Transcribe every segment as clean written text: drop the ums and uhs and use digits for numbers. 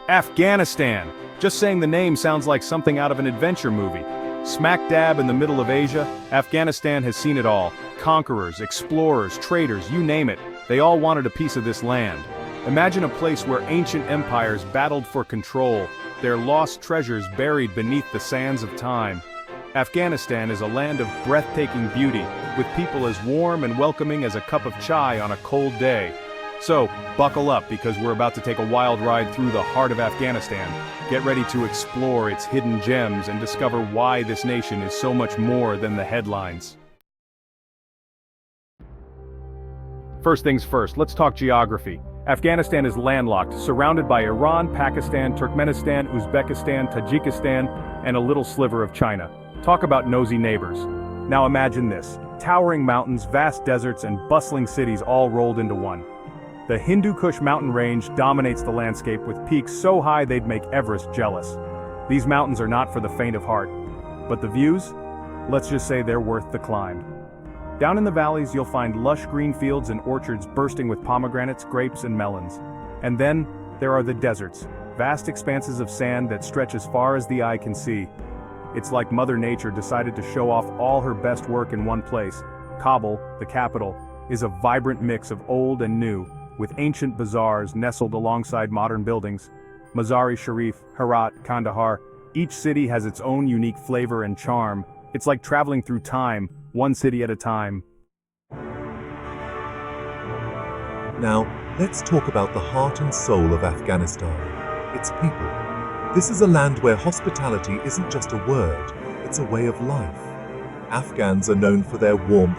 Afghanistan. Just saying the name sounds like something out of an adventure movie. Smack dab in the middle of Asia, Afghanistan has seen it all. Conquerors, explorers, traders, you name it. They all wanted a piece of this land. Imagine a place where ancient empires battled for control, their lost treasures buried beneath the sands of time. Afghanistan is a land of breathtaking beauty, with people as warm and welcoming as a cup of chai on a cold day. So, buckle up because we're about to take a wild ride through the heart of Afghanistan. Get ready to explore its hidden gems and discover why this nation is so much more than the headlines. First things first, let's talk geography. Afghanistan is landlocked, surrounded by Iran, Pakistan, Turkmenistan, Uzbekistan, Tajikistan, and a little sliver of China. Talk about nosy neighbors. Now imagine this: towering mountains, vast deserts, and bustling cities all rolled into one. The Hindu Kush mountain range dominates the landscape with peaks so high they'd make Everest jealous. These mountains are not for the faint of heart. But the views? Let's just say they're worth the climb. Down in the valleys you'll find lush green fields and orchards bursting with pomegranates, grapes, and melons. And then, there are the deserts, vast expanses of sand that stretch as far as the eye can see. It's like Mother Nature decided to show off all her best work in one place. Kabul, the capital, is a vibrant mix of old and new, with ancient bazaars nestled alongside modern buildings. Mazar-e-Sharif, Herat, Kandahar, each city has its own unique flavor and charm. It's like traveling through time, one city at a time. Now, let's talk about the heart and soul of Afghanistan, its people. This is a land where hospitality isn't just a word, it's a way of life. Afghans are known for their warmth,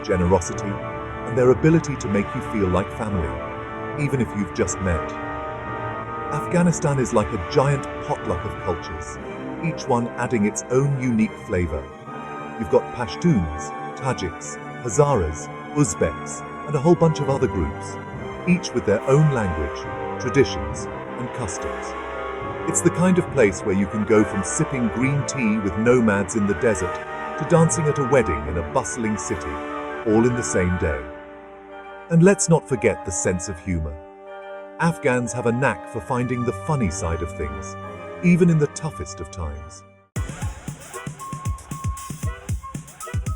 generosity, and their ability to make you feel like family, even if you've just met. Afghanistan is like a giant potluck of cultures, each one adding its own unique flavor. You've got Pashtuns, Tajiks, Hazaras, Uzbeks, and a whole bunch of other groups, each with their own language, traditions, and customs. It's the kind of place where you can go from sipping green tea with nomads in the desert to dancing at a wedding in a bustling city, all in the same day. And let's not forget the sense of humor. Afghans have a knack for finding the funny side of things, even in the toughest of times.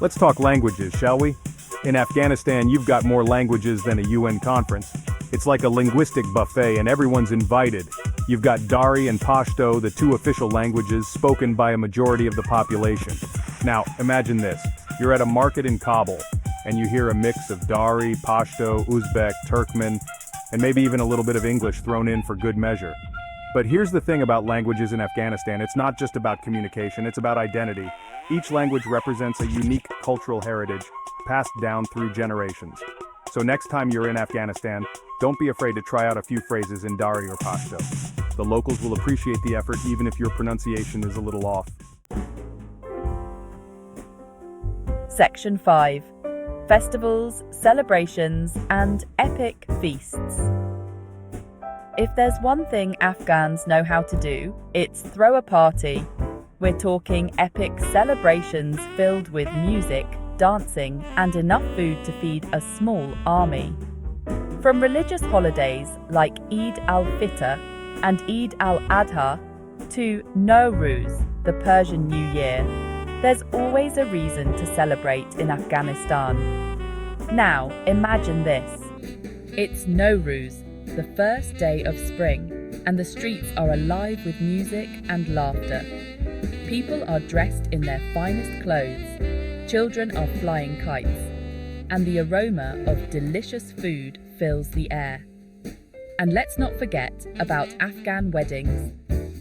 Let's talk languages, shall we? In Afghanistan, you've got more languages than a UN conference. It's like a linguistic buffet and everyone's invited. You've got Dari and Pashto, the two official languages spoken by a majority of the population. Now, imagine this. You're at a market in Kabul, and you hear a mix of Dari, Pashto, Uzbek, Turkmen, and maybe even a little bit of English thrown in for good measure. But here's the thing about languages in Afghanistan: it's not just about communication, it's about identity. Each language represents a unique cultural heritage, passed down through generations. So next time you're in Afghanistan, don't be afraid to try out a few phrases in Dari or Pashto. The locals will appreciate the effort even if your pronunciation is a little off. Section 5. Festivals, celebrations, and epic feasts. If there's one thing Afghans know how to do, it's throw a party. We're talking epic celebrations filled with music, dancing, and enough food to feed a small army. From religious holidays like Eid al-Fitr and Eid al-Adha to Nowruz, the Persian New Year, there's always a reason to celebrate in Afghanistan. Now, imagine this. It's Nowruz, the first day of spring, and the streets are alive with music and laughter. People are dressed in their finest clothes, children are flying kites, and the aroma of delicious food fills the air. And let's not forget about Afghan weddings.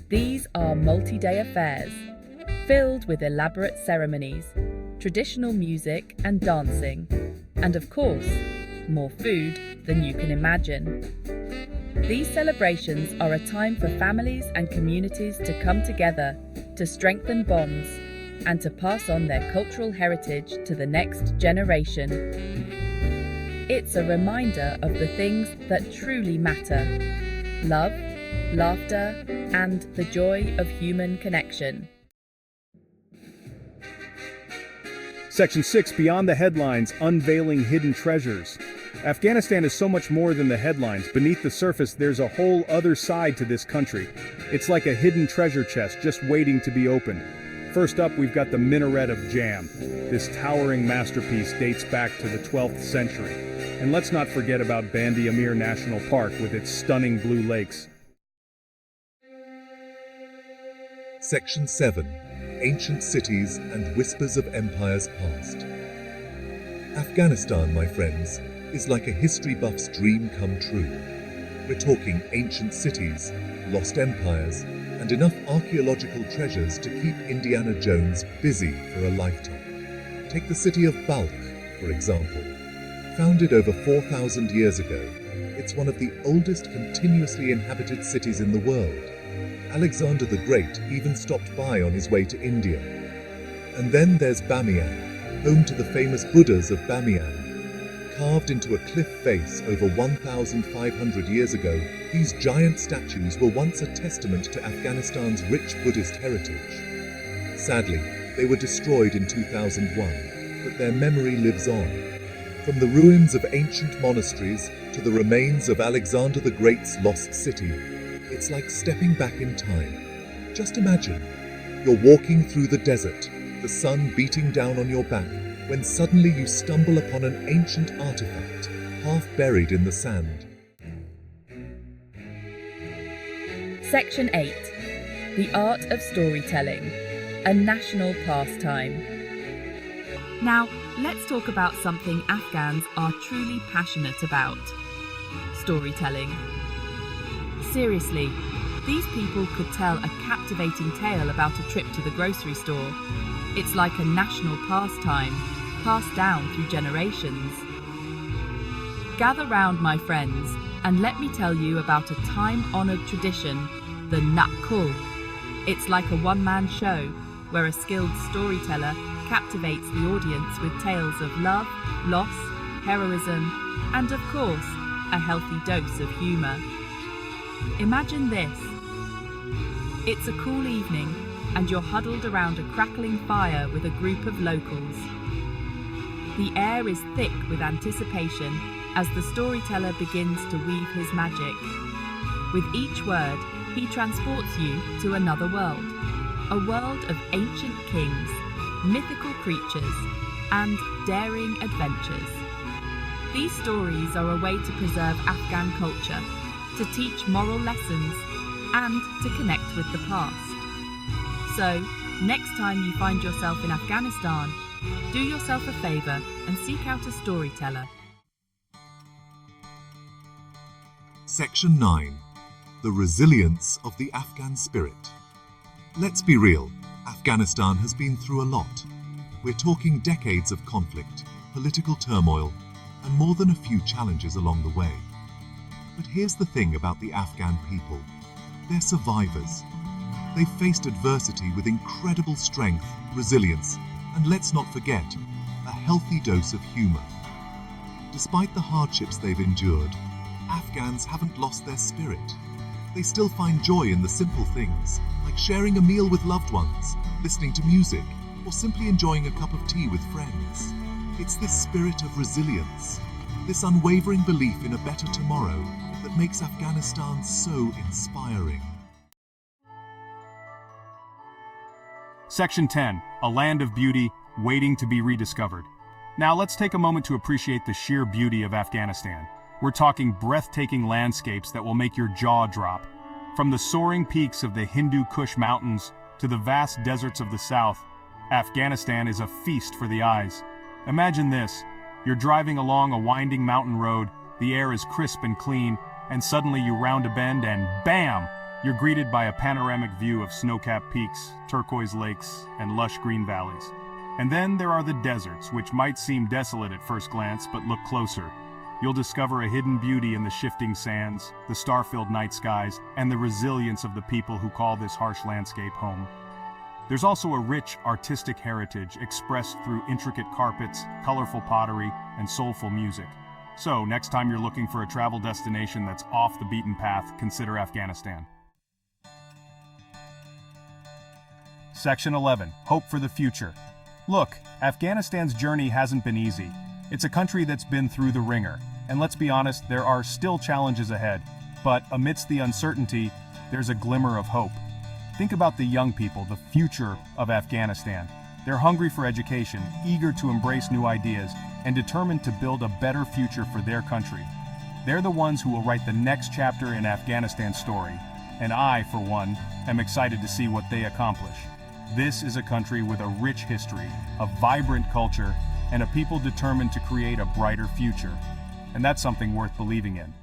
These are multi-day affairs, filled with elaborate ceremonies, traditional music and dancing, and of course, more food than you can imagine. These celebrations are a time for families and communities to come together, to strengthen bonds, and to pass on their cultural heritage to the next generation. It's a reminder of the things that truly matter: love, laughter, and the joy of human connection. Section 6, Beyond the Headlines, Unveiling Hidden Treasures. Afghanistan is so much more than the headlines. Beneath the surface, there's a whole other side to this country. It's like a hidden treasure chest just waiting to be opened. First up, we've got the Minaret of Jam. This towering masterpiece dates back to the 12th century. And let's not forget about Bandi Amir National Park with its stunning blue lakes. Section 7. Ancient Cities and Whispers of Empires Past. Afghanistan, my friends, is like a history buff's dream come true. We're talking ancient cities, lost empires, and enough archaeological treasures to keep Indiana Jones busy for a lifetime. Take the city of Balkh, for example. Founded over 4,000 years ago, it's one of the oldest continuously inhabited cities in the world. Alexander the Great even stopped by on his way to India. And then there's Bamiyan, home to the famous Buddhas of Bamiyan. Carved into a cliff face over 1,500 years ago, these giant statues were once a testament to Afghanistan's rich Buddhist heritage. Sadly, they were destroyed in 2001, but their memory lives on. From the ruins of ancient monasteries to the remains of Alexander the Great's lost city, it's like stepping back in time. Just imagine, you're walking through the desert, the sun beating down on your back, when suddenly you stumble upon an ancient artifact, half buried in the sand. Section 8. The Art of Storytelling, a National Pastime. Now, let's talk about something Afghans are truly passionate about: storytelling. Seriously, these people could tell a captivating tale about a trip to the grocery store. It's like a national pastime, passed down through generations. Gather round, my friends, and let me tell you about a time-honoured tradition, the Nakul. It's like a one-man show, where a skilled storyteller captivates the audience with tales of love, loss, heroism, and of course, a healthy dose of humour. Imagine this. It's a cool evening, and you're huddled around a crackling fire with a group of locals. The air is thick with anticipation as the storyteller begins to weave his magic. With each word, he transports you to another world, a world of ancient kings, mythical creatures, and daring adventures. These stories are a way to preserve Afghan culture, to teach moral lessons, and to connect with the past. So, next time you find yourself in Afghanistan, do yourself a favour and seek out a storyteller. Section 9. The Resilience of the Afghan Spirit. Let's be real, Afghanistan has been through a lot. We're talking decades of conflict, political turmoil, and more than a few challenges along the way. But here's the thing about the Afghan people. They're survivors. They've faced adversity with incredible strength, resilience, and let's not forget, a healthy dose of humour. Despite the hardships they've endured, Afghans haven't lost their spirit. They still find joy in the simple things, like sharing a meal with loved ones, listening to music, or simply enjoying a cup of tea with friends. It's this spirit of resilience, this unwavering belief in a better tomorrow, that makes Afghanistan so inspiring. Section 10, a land of beauty waiting to be rediscovered. Now let's take a moment to appreciate the sheer beauty of Afghanistan. We're talking breathtaking landscapes that will make your jaw drop. From the soaring peaks of the Hindu Kush mountains to the vast deserts of the south, Afghanistan is a feast for the eyes. Imagine this, you're driving along a winding mountain road, the air is crisp and clean, and suddenly you round a bend and bam! You're greeted by a panoramic view of snow-capped peaks, turquoise lakes, and lush green valleys. And then there are the deserts, which might seem desolate at first glance, but look closer. You'll discover a hidden beauty in the shifting sands, the star-filled night skies, and the resilience of the people who call this harsh landscape home. There's also a rich, artistic heritage expressed through intricate carpets, colorful pottery, and soulful music. So, next time you're looking for a travel destination that's off the beaten path, consider Afghanistan. Section 11. Hope for the future. Look, Afghanistan's journey hasn't been easy. It's a country that's been through the ringer, And let's be honest, there are still challenges ahead. But amidst the uncertainty, there's a glimmer of hope. Think about the young people, the future of Afghanistan. They're hungry for education, eager to embrace new ideas, and determined to build a better future for their country. They're the ones who will write the next chapter in Afghanistan's story. And I, for one, am excited to see what they accomplish. This is a country with a rich history, a vibrant culture, and a people determined to create a brighter future. And that's something worth believing in.